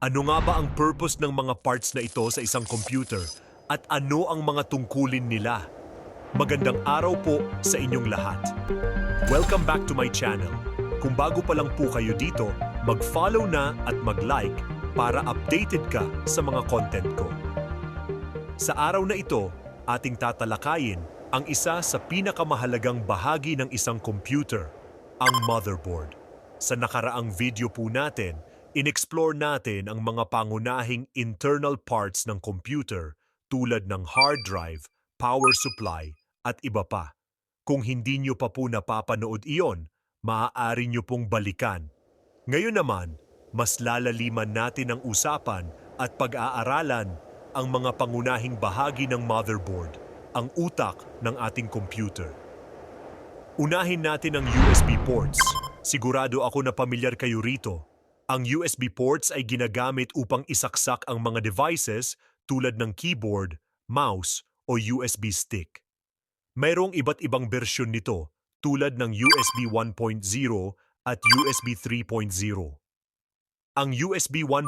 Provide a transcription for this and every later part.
Ano nga ba ang purpose ng mga parts na ito sa isang computer at ano ang mga tungkulin nila? Magandang araw po sa inyong lahat. Welcome back to my channel. Kung bago pa lang po kayo dito, mag-follow na at mag-like para updated ka sa mga content ko. Sa araw na ito, ating tatalakayin ang isa sa pinakamahalagang bahagi ng isang computer, ang motherboard. Sa nakaraang video po natin, inexplore natin ang mga pangunahing internal parts ng computer tulad ng hard drive, power supply, at iba pa. Kung hindi nyo pa po napapanood iyon, maaari nyo pong balikan. Ngayon naman, mas lalaliman natin ang usapan at pag-aaralan ang mga pangunahing bahagi ng motherboard, ang utak ng ating computer. Unahin natin ang USB ports. Sigurado ako na pamilyar kayo rito. Ang USB ports ay ginagamit upang isaksak ang mga devices tulad ng keyboard, mouse o USB stick. Mayroong iba't ibang bersyon nito tulad ng USB 1.0 at USB 3.0. Ang USB 1.0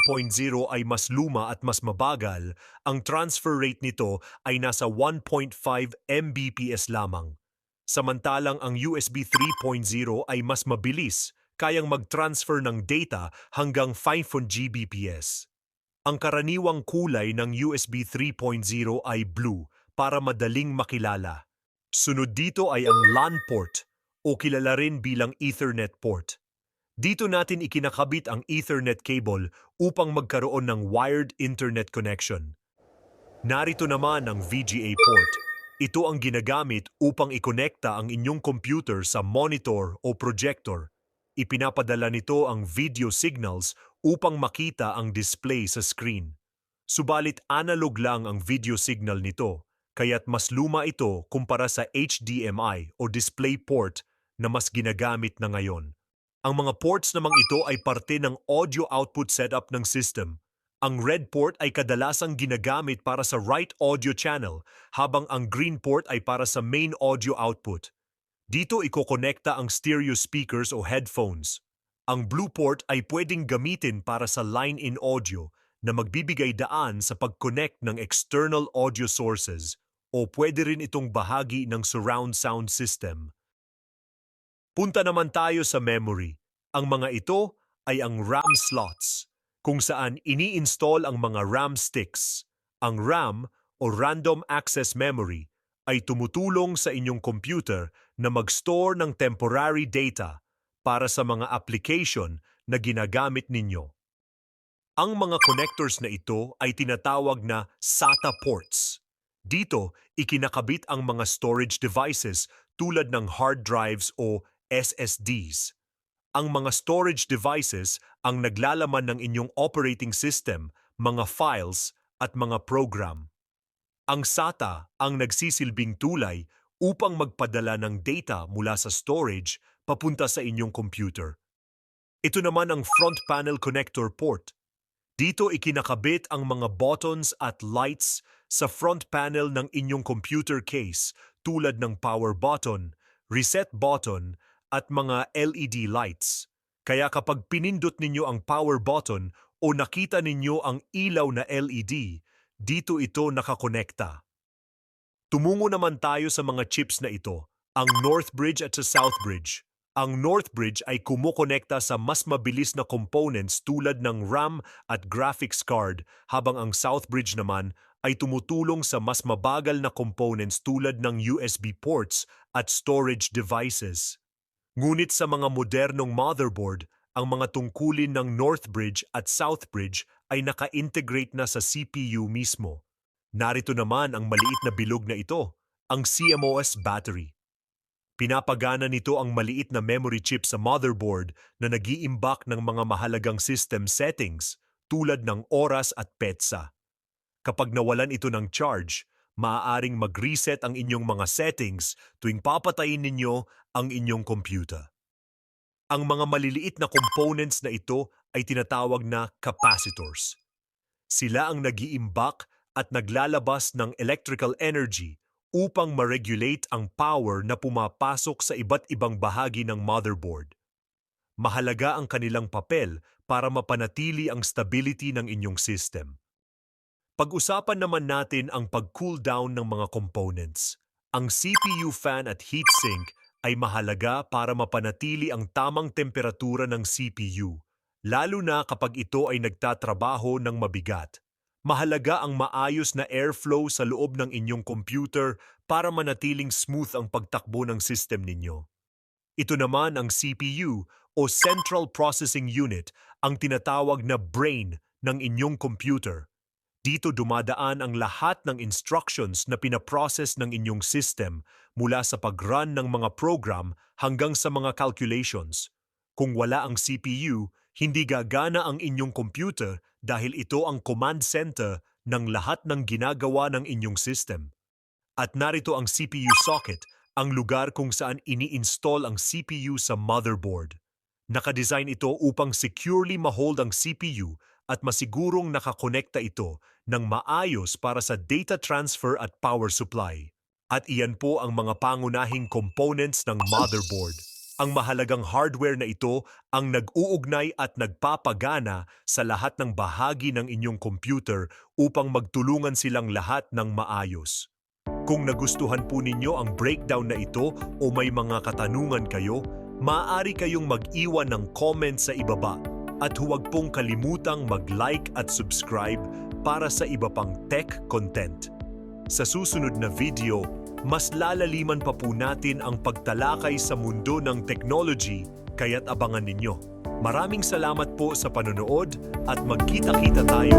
ay mas luma at mas mabagal, ang transfer rate nito ay nasa 1.5 Mbps lamang. Samantalang ang USB 3.0 ay mas mabilis, kayang mag-transfer ng data hanggang 500 Gbps. Ang karaniwang kulay ng USB 3.0 ay blue para madaling makilala. Sunod dito ay ang LAN port o kilala rin bilang Ethernet port. Dito natin ikinakabit ang Ethernet cable upang magkaroon ng wired internet connection. Narito naman ang VGA port. Ito ang ginagamit upang ikonekta ang inyong computer sa monitor o projector. Ipinapadala nito ang video signals upang makita ang display sa screen. Subalit analog lang ang video signal nito, kaya't mas luma ito kumpara sa HDMI o DisplayPort na mas ginagamit na ngayon. Ang mga ports namang ito ay parte ng audio output setup ng system. Ang red port ay kadalasang ginagamit para sa right audio channel, habang ang green port ay para sa main audio output. Dito ikokonekta ang stereo speakers o headphones. Ang blue port ay pwedeng gamitin para sa line-in audio na magbibigay daan sa pag-connect ng external audio sources, o pwede rin itong bahagi ng surround sound system. Punta naman tayo sa memory. Ang mga ito ay ang RAM slots, kung saan ini-install ang mga RAM sticks. Ang RAM o Random Access Memory ay tumutulong sa inyong computer na mag-store ng temporary data para sa mga application na ginagamit ninyo. Ang mga connectors na ito ay tinatawag na SATA ports. Dito, ikinakabit ang mga storage devices tulad ng hard drives o SSDs. Ang mga storage devices ang naglalaman ng inyong operating system, mga files, at mga program. Ang SATA ang nagsisilbing tulay upang magpadala ng data mula sa storage papunta sa inyong computer. Ito naman ang front panel connector port. Dito ikinakabit ang mga buttons at lights sa front panel ng inyong computer case tulad ng power button, reset button, at mga LED lights. Kaya kapag pinindot ninyo ang power button o nakita ninyo ang ilaw na LED, dito ito nakakonekta. Tumungo naman tayo sa mga chips na ito, ang North Bridge at sa South Bridge. Ang North Bridge ay kumukonekta sa mas mabilis na components tulad ng RAM at graphics card, habang ang South Bridge naman ay tumutulong sa mas mabagal na components tulad ng USB ports at storage devices. Ngunit sa mga modernong motherboard, ang mga tungkulin ng North Bridge at South Bridge ay naka-integrate na sa CPU mismo. Narito naman ang maliit na bilog na ito, ang CMOS battery. Pinapagana nito ang maliit na memory chip sa motherboard na nag-iimbak ng mga mahalagang system settings tulad ng oras at petsa. Kapag nawalan ito ng charge, maaaring mag-reset ang inyong mga settings tuwing papatayin ninyo ang inyong computer. Ang mga maliliit na components na ito ay tinatawag na capacitors. Sila ang nag-iimbak at naglalabas ng electrical energy upang ma-regulate ang power na pumapasok sa iba't ibang bahagi ng motherboard. Mahalaga ang kanilang papel para mapanatili ang stability ng inyong system. Pag-usapan naman natin ang pag-cool down ng mga components. Ang CPU fan at heatsink ay mahalaga para mapanatili ang tamang temperatura ng CPU, lalo na kapag ito ay nagtatrabaho ng mabigat. Mahalaga ang maayos na airflow sa loob ng inyong computer para manatiling smooth ang pagtakbo ng system ninyo. Ito naman ang CPU o Central Processing Unit, ang tinatawag na brain ng inyong computer. Dito dumadaan ang lahat ng instructions na pinaprocess ng inyong system mula sa pag-run ng mga program hanggang sa mga calculations. Kung wala ang CPU, hindi gagana ang inyong computer dahil ito ang command center ng lahat ng ginagawa ng inyong system. At narito ang CPU socket, ang lugar kung saan ini-install ang CPU sa motherboard. Nakadesign ito upang securely ma-hold ang CPU at masigurong nakakonekta ito ng maayos para sa data transfer at power supply. At iyan po ang mga pangunahing components ng motherboard. Ang mahalagang hardware na ito ang nag-uugnay at nagpapagana sa lahat ng bahagi ng inyong computer upang magtulungan silang lahat ng maayos. Kung nagustuhan po ninyo ang breakdown na ito o may mga katanungan kayo, maaari kayong mag-iwan ng comment sa ibaba. At huwag pong kalimutang mag-like at subscribe para sa iba pang tech content. Sa susunod na video, mas lalaliman pa po natin ang pagtalakay sa mundo ng technology, kaya't abangan ninyo. Maraming salamat po sa panonood at magkita-kita tayo.